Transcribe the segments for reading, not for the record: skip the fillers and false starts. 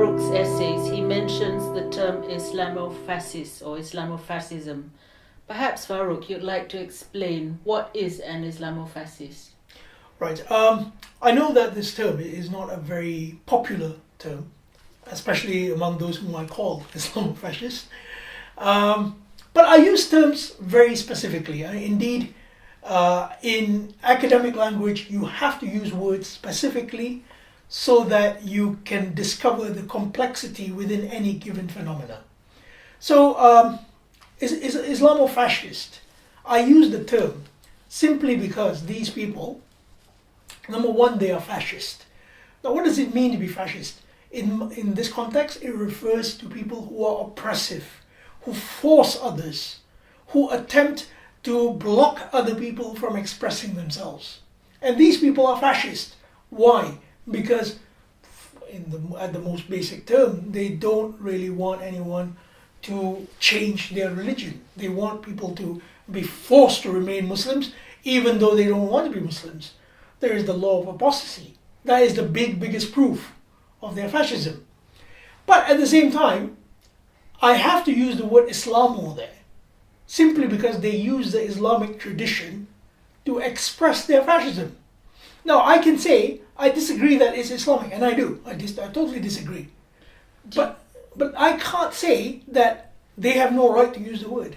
Farouk's essays, he mentions the term Islamofascist or Islamofascism. Perhaps, Farouk, you'd like to explain what is an Islamofascist? Right. I know that this term is not a very popular term, especially among those whom I call Islamofascists. But I use terms very specifically. Indeed, in academic language, you have to use words specifically so that you can discover the complexity within any given phenomena. So, Islamofascist, I use the term simply because these people, number one, they are fascist. Now, what does it mean to be fascist? In this context, it refers to people who are oppressive, who force others, who attempt to block other people from expressing themselves. And these people are fascist. Why? Because at the most basic term, they don't really want anyone to change their religion. They want people to be forced to remain Muslims, even though they don't want to be Muslims. There is the law of apostasy. That is the biggest proof of their fascism. But at the same time, I have to use the word Islamo there, simply because they use the Islamic tradition to express their fascism. Now, I can say I disagree that it's Islamic, and I do. I totally disagree. But I can't say that they have no right to use the word,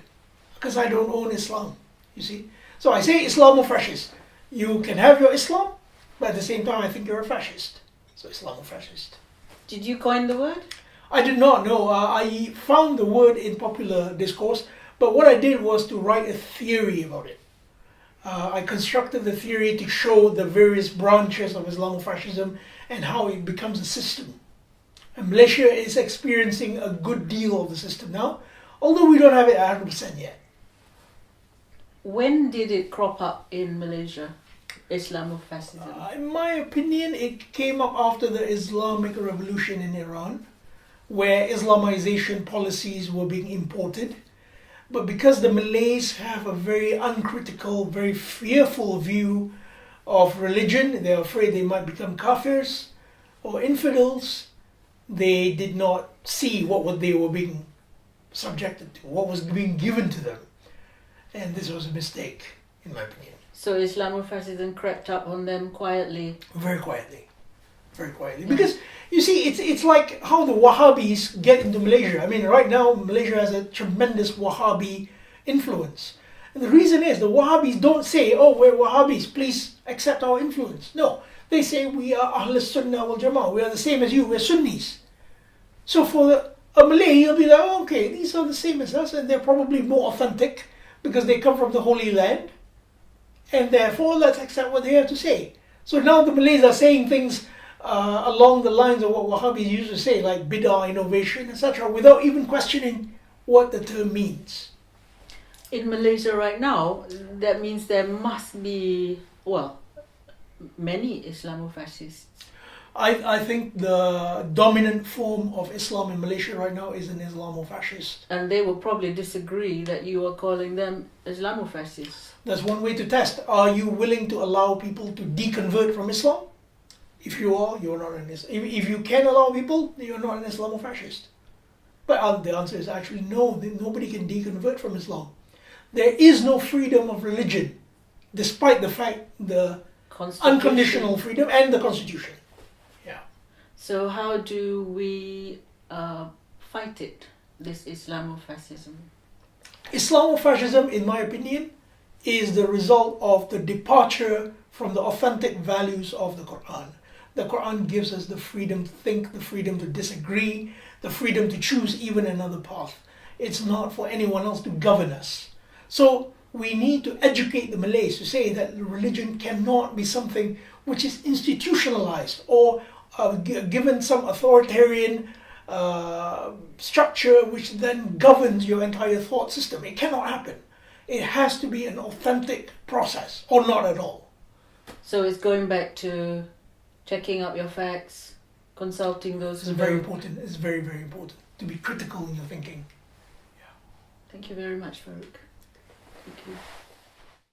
because I don't own Islam, you see. So I say Islamofascist. You can have your Islam, but at the same time I think you're a fascist. So Islamofascist. Did you coin the word? I did not know. I found the word in popular discourse, but what I did was to write a theory about it. I constructed the theory to show the various branches of Islamofascism and how it becomes a system. And Malaysia is experiencing a good deal of the system now, although we don't have it 100% yet. When did it crop up in Malaysia, Islamofascism? In my opinion, it came up after the Islamic Revolution in Iran, where Islamization policies were being imported. But because the Malays have a very uncritical, very fearful view of religion, they're afraid they might become kafirs or infidels, they did not see what they were being subjected to, what was being given to them. And this was a mistake, in my opinion. So Islamofascism crept up on them quietly? Very quietly. Very quietly. Because, you see, it's like how the Wahhabis get into Malaysia. I mean, right now, Malaysia has a tremendous Wahhabi influence. And the reason is, the Wahhabis don't say, oh, we're Wahhabis, please accept our influence. No, they say we are Ahl Sunnah wal Jama'ah, we are the same as you, we're Sunnis. So for a Malay, he'll be like, oh, okay, these are the same as us, and they're probably more authentic because they come from the Holy Land. And therefore, let's accept what they have to say. So now the Malays are saying things along the lines of what Wahhabis used to say, like bid'ah, innovation, etc., without even questioning what the term means. In Malaysia right now, that means there must be, well, many Islamofascists. I think the dominant form of Islam in Malaysia right now is an Islamofascist. And they will probably disagree that you are calling them Islamofascists. That's one way to test. Are you willing to allow people to deconvert from Islam? If you are, you're not an Islam. If you can allow people, you're not an Islamofascist. But the answer is actually no. Nobody can deconvert from Islam. There is no freedom of religion, despite the fact the unconditional freedom and the Constitution. Yeah. So how do we fight it, this Islamofascism? Islamofascism, in my opinion, is the result of the departure from the authentic values of the Quran. The Quran gives us the freedom to think, the freedom to disagree, the freedom to choose even another path. It's not for anyone else to govern us. So we need to educate the Malays to say that religion cannot be something which is institutionalized or given some authoritarian structure which then governs your entire thought system. It cannot happen. It has to be an authentic process, or not at all. So it's going back to checking up your facts, consulting those. It's very important. It's very, very important to be critical in your thinking. Thank you very much, Farouk. Thank you.